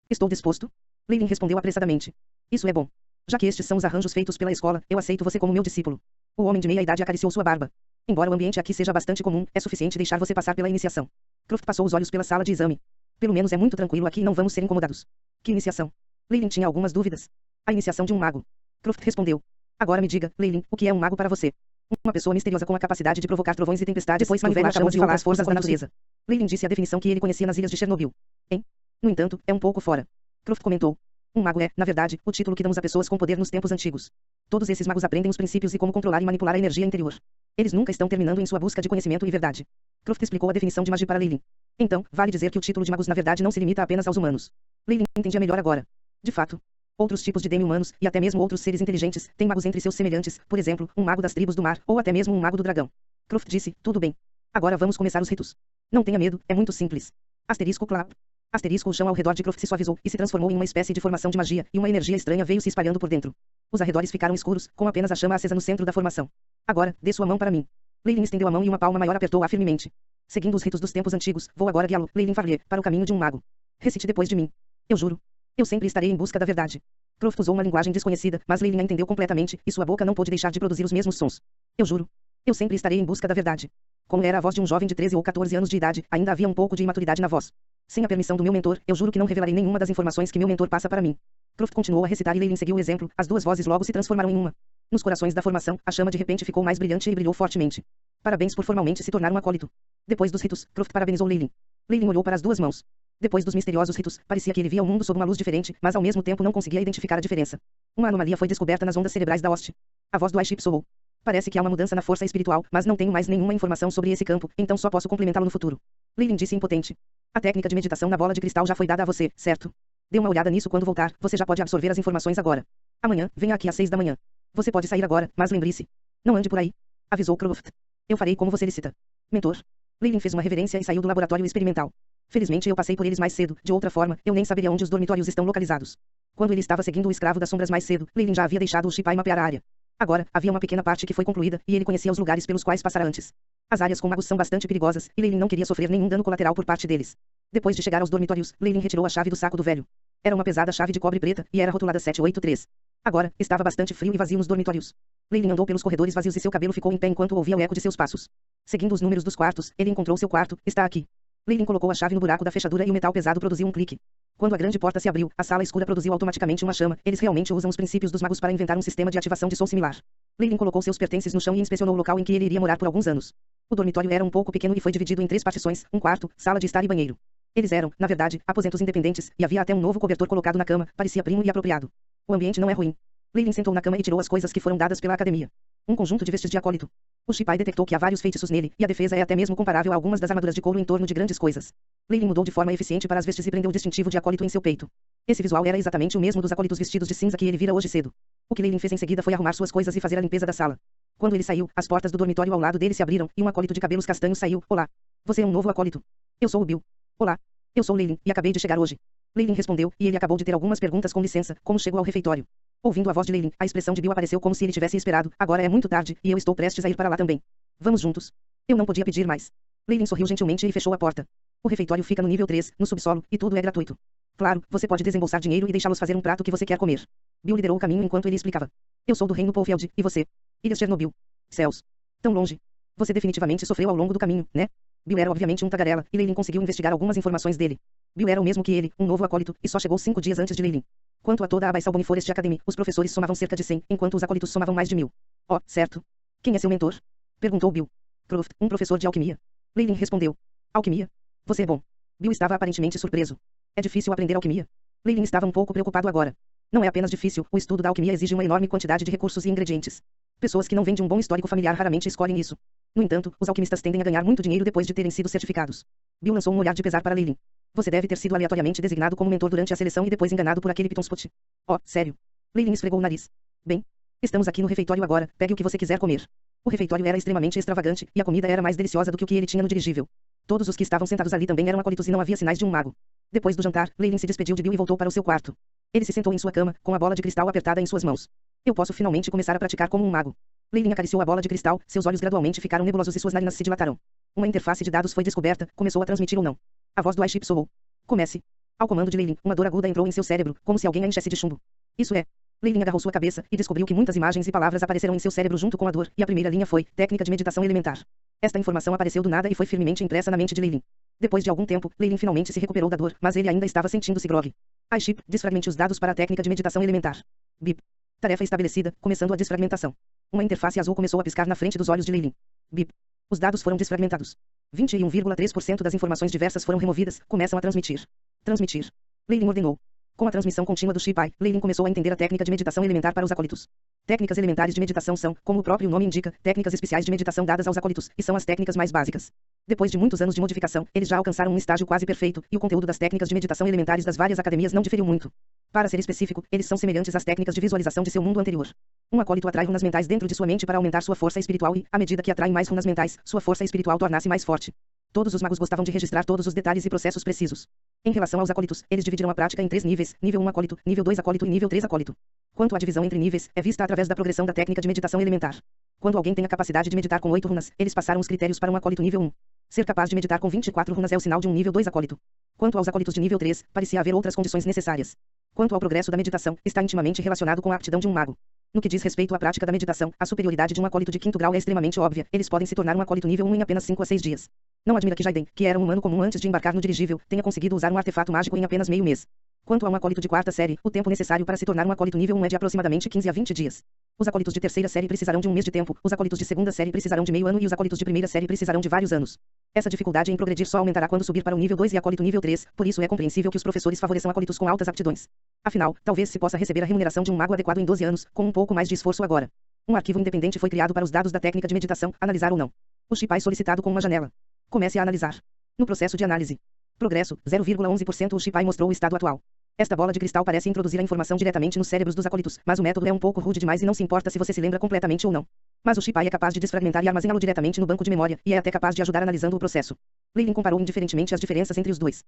Estou disposto. Leilin respondeu apressadamente. Isso é bom. Já que estes são os arranjos feitos pela escola, eu aceito você como meu discípulo. O homem de meia idade acariciou sua barba. Embora o ambiente aqui seja bastante comum, é suficiente deixar você passar pela iniciação. Croft passou os olhos pela sala de exame. Pelo menos é muito tranquilo aqui e não vamos ser incomodados. Que iniciação? Leilin tinha algumas dúvidas. A iniciação de um mago. Croft respondeu. Agora me diga, Leilin, o que é um mago para você? Uma pessoa misteriosa com a capacidade de provocar trovões e tempestades, depois manipular chamas e outras forças da natureza. Leilin disse a definição que ele conhecia nas ilhas de Chernobyl. No entanto, é um pouco fora. Croft comentou. Um mago é, na verdade, o título que damos a pessoas com poder nos tempos antigos. Todos esses magos aprendem os princípios e como controlar e manipular a energia interior. Eles nunca estão terminando em sua busca de conhecimento e verdade. Croft explicou a definição de magia para Leilin. Então, vale dizer que o título de magos na verdade não se limita apenas aos humanos. Leilin entendia melhor agora. De fato, outros tipos de demi-humanos, e até mesmo outros seres inteligentes, têm magos entre seus semelhantes, por exemplo, um mago das tribos do mar, ou até mesmo um mago do dragão. Croft disse, tudo bem. Agora vamos começar os ritos. Não tenha medo, é muito simples. Asterisco clap. Asterisco o chão ao redor de Croft se suavizou, e se transformou em uma espécie de formação de magia, e uma energia estranha veio se espalhando por dentro. Os arredores ficaram escuros, com apenas a chama acesa no centro da formação. Agora, dê sua mão para mim. Leilin estendeu a mão e uma palma maior apertou-a firmemente. Seguindo os ritos dos tempos antigos, vou agora guiá-lo, Leilin Farlier, para o caminho de um mago. Recite depois de mim. Eu juro. Eu sempre estarei em busca da verdade. Croft usou uma linguagem desconhecida, mas Leilin a entendeu completamente, e sua boca não pôde deixar de produzir os mesmos sons. Eu juro. Eu sempre estarei em busca da verdade. Como era a voz de um jovem de 13 ou 14 anos de idade, ainda havia um pouco de imaturidade na voz. Sem a permissão do meu mentor, eu juro que não revelarei nenhuma das informações que meu mentor passa para mim. Croft continuou a recitar e Leilin seguiu o exemplo, as duas vozes logo se transformaram em uma. Nos corações da formação, a chama de repente ficou mais brilhante e brilhou fortemente. Parabéns por formalmente se tornar um acólito. Depois dos ritos, Croft parabenizou Leilin. Leilin olhou para as duas mãos. Depois dos misteriosos ritos, parecia que ele via o mundo sob uma luz diferente, mas ao mesmo tempo não conseguia identificar a diferença. Uma anomalia foi descoberta nas ondas cerebrais da hoste. A voz do Aiship soou. Parece que há uma mudança na força espiritual, mas não tenho mais nenhuma informação sobre esse campo, então só posso complementá-lo no futuro. Leilin disse impotente. A técnica de meditação na bola de cristal já foi dada a você, certo? Dê uma olhada nisso quando voltar, você já pode absorver as informações agora. Amanhã, venha aqui às 6 da manhã. Você pode sair agora, mas lembre-se. Não ande por aí. Avisou Croft. Eu farei como você licita. Mentor. Leilin fez uma reverência e saiu do laboratório experimental. Felizmente eu passei por eles mais cedo, de outra forma, eu nem saberia onde os dormitórios estão localizados. Quando ele estava seguindo o escravo das sombras mais cedo, Leilin já havia deixado o Shipai mapear a área. Agora, havia uma pequena parte que foi concluída, e ele conhecia os lugares pelos quais passara antes. As áreas com magos são bastante perigosas, e Leilin não queria sofrer nenhum dano colateral por parte deles. Depois de chegar aos dormitórios, Leilin retirou a chave do saco do velho. Era uma pesada chave de cobre preta, e era rotulada 783. Agora, estava bastante frio e vazio nos dormitórios. Leilin andou pelos corredores vazios e seu cabelo ficou em pé enquanto ouvia o eco de seus passos. Seguindo os números dos quartos, ele encontrou seu quarto, está aqui. Leilin colocou a chave no buraco da fechadura e o metal pesado produziu um clique. Quando a grande porta se abriu, a sala escura produziu automaticamente uma chama. Eles realmente usam os princípios dos magos para inventar um sistema de ativação de som similar. Leilin colocou seus pertences no chão e inspecionou o local em que ele iria morar por alguns anos. O dormitório era um pouco pequeno e foi dividido em 3 partições, um quarto, sala de estar e banheiro. Eles eram, na verdade, aposentos independentes, e havia até um novo cobertor colocado na cama, parecia primo e apropriado. O ambiente não é ruim. Leilin sentou na cama e tirou as coisas que foram dadas pela academia. Um conjunto de vestes de acólito. O Shipai detectou que há vários feitiços nele, e a defesa é até mesmo comparável a algumas das armaduras de couro em torno de grandes coisas. Leilin mudou de forma eficiente para as vestes e prendeu o distintivo de acólito em seu peito. Esse visual era exatamente o mesmo dos acólitos vestidos de cinza que ele vira hoje cedo. O que Leilin fez em seguida foi arrumar suas coisas e fazer a limpeza da sala. Quando ele saiu, as portas do dormitório ao lado dele se abriram, e um acólito de cabelos castanhos saiu. Olá. Você é um novo acólito. Eu sou o Bill. Olá. Eu sou Leilin, e acabei de chegar hoje. Leilin respondeu, e ele acabou de ter algumas perguntas com licença, como chegou ao refeitório. Ouvindo a voz de Leilin, a expressão de Bill apareceu como se ele tivesse esperado. Agora é muito tarde, e eu estou prestes a ir para lá também. Vamos juntos. Eu não podia pedir mais. Leilin sorriu gentilmente e fechou a porta. O refeitório fica no nível 3, no subsolo, e tudo é gratuito. Claro, você pode desembolsar dinheiro e deixá-los fazer um prato que você quer comer. Bill liderou o caminho enquanto ele explicava. Eu sou do reino Polfield, e você? Ilhas Chernobyl. Céus. Tão longe. Você definitivamente sofreu ao longo do caminho, né? Bill era obviamente um tagarela, e Leilin conseguiu investigar algumas informações dele. Bill era o mesmo que ele, um novo acólito, e só chegou 5 dias antes de Leilin. Quanto a toda a Abyssal Bone Forest Academy, os professores somavam cerca de 100, enquanto os acólitos somavam mais de 1000. Oh, certo. Quem é seu mentor? Perguntou Bill. Croft, um professor de alquimia. Leilin respondeu. Alquimia? Você é bom. Bill estava aparentemente surpreso. É difícil aprender alquimia? Leilin estava um pouco preocupado agora. Não é apenas difícil, o estudo da alquimia exige uma enorme quantidade de recursos e ingredientes. Pessoas que não vêm de um bom histórico familiar raramente escolhem isso. No entanto, os alquimistas tendem a ganhar muito dinheiro depois de terem sido certificados. Bill lançou um olhar de pesar para Leilin. Você deve ter sido aleatoriamente designado como mentor durante a seleção e depois enganado por aquele Pitonspot. Oh, sério? Leilin esfregou o nariz. Bem, estamos aqui no refeitório agora, pegue o que você quiser comer. O refeitório era extremamente extravagante, e a comida era mais deliciosa do que o que ele tinha no dirigível. Todos os que estavam sentados ali também eram acólitos e não havia sinais de um mago. Depois do jantar, Leilin se despediu de Bill e voltou para o seu quarto. Ele se sentou em sua cama, com a bola de cristal apertada em suas mãos. Eu posso finalmente começar a praticar como um mago. Leilin acariciou a bola de cristal, seus olhos gradualmente ficaram nebulosos e suas narinas se dilataram. Uma interface de dados foi descoberta, começou a transmitir ou não. A voz do Aiship soou. Comece. Ao comando de Leilin, uma dor aguda entrou em seu cérebro, como se alguém a enchesse de chumbo. Isso é. Leilin agarrou sua cabeça e descobriu que muitas imagens e palavras apareceram em seu cérebro junto com a dor, e a primeira linha foi: técnica de meditação elementar. Esta informação apareceu do nada e foi firmemente impressa na mente de Leilin. Depois de algum tempo, Leilin finalmente se recuperou da dor, mas ele ainda estava sentindo-se grogue. iChip, desfragmente os dados para a técnica de meditação elementar. Bip. Tarefa estabelecida, começando a desfragmentação. Uma interface azul começou a piscar na frente dos olhos de Leilin. Bip. Os dados foram desfragmentados. 21,3% das informações diversas foram removidas, começam a transmitir. Transmitir. Leilin ordenou. Com a transmissão contínua do Chip, Leilin começou a entender a técnica de meditação elementar para os acólitos. Técnicas elementares de meditação são, como o próprio nome indica, técnicas especiais de meditação dadas aos acólitos, e são as técnicas mais básicas. Depois de muitos anos de modificação, eles já alcançaram um estágio quase perfeito, e o conteúdo das técnicas de meditação elementares das várias academias não diferiu muito. Para ser específico, eles são semelhantes às técnicas de visualização de seu mundo anterior. Um acólito atrai runas mentais dentro de sua mente para aumentar sua força espiritual e, à medida que atrai mais runas mentais, sua força espiritual torna-se mais forte. Todos os magos gostavam de registrar todos os detalhes e processos precisos. Em relação aos acólitos, eles dividiram a prática em 3 níveis: nível 1 acólito, nível 2 acólito e nível 3 acólito. Quanto à divisão entre níveis, é vista através da progressão da técnica de meditação elementar. Quando alguém tem a capacidade de meditar com 8 runas, eles passaram os critérios para um acólito nível 1. Ser capaz de meditar com 24 runas é o sinal de um nível 2 acólito. Quanto aos acólitos de nível 3, parecia haver outras condições necessárias. Quanto ao progresso da meditação, está intimamente relacionado com a aptidão de um mago. No que diz respeito à prática da meditação, a superioridade de um acólito de 5º grau é extremamente óbvia. Eles podem se tornar um acólito nível 1 em apenas 5 a 6 dias. Não admira que Jaiden, que era um humano comum antes de embarcar no dirigível, tenha conseguido usar um artefato mágico em apenas meio mês. Quanto a um acólito de 4ª série, o tempo necessário para se tornar um acólito nível 1 é de aproximadamente 15 a 20 dias. Os acólitos de 3ª série precisarão de um mês de tempo, os acólitos de 2ª série precisarão de meio ano e os acólitos de 1ª série precisarão de vários anos. Essa dificuldade em progredir só aumentará quando subir para o nível 2 e acólito nível 3, por isso é compreensível que os professores favoreçam acólitos com altas aptidões. Afinal, talvez se possa receber a remuneração de um mago adequado em 12 anos, com um pouco mais de esforço agora. Um arquivo independente foi criado para os dados da técnica de meditação, analisar ou não. O Chip solicitado com uma janela. Comece a analisar. No processo de análise. Progresso, 0,11%. O Chip mostrou o estado atual. Esta bola de cristal parece introduzir a informação diretamente nos cérebros dos acólitos, mas o método é um pouco rude demais e não se importa se você se lembra completamente ou não. Mas o Chip é capaz de desfragmentar e armazená-lo diretamente no banco de memória, e é até capaz de ajudar analisando o processo. Leilin comparou indiferentemente as diferenças entre os dois.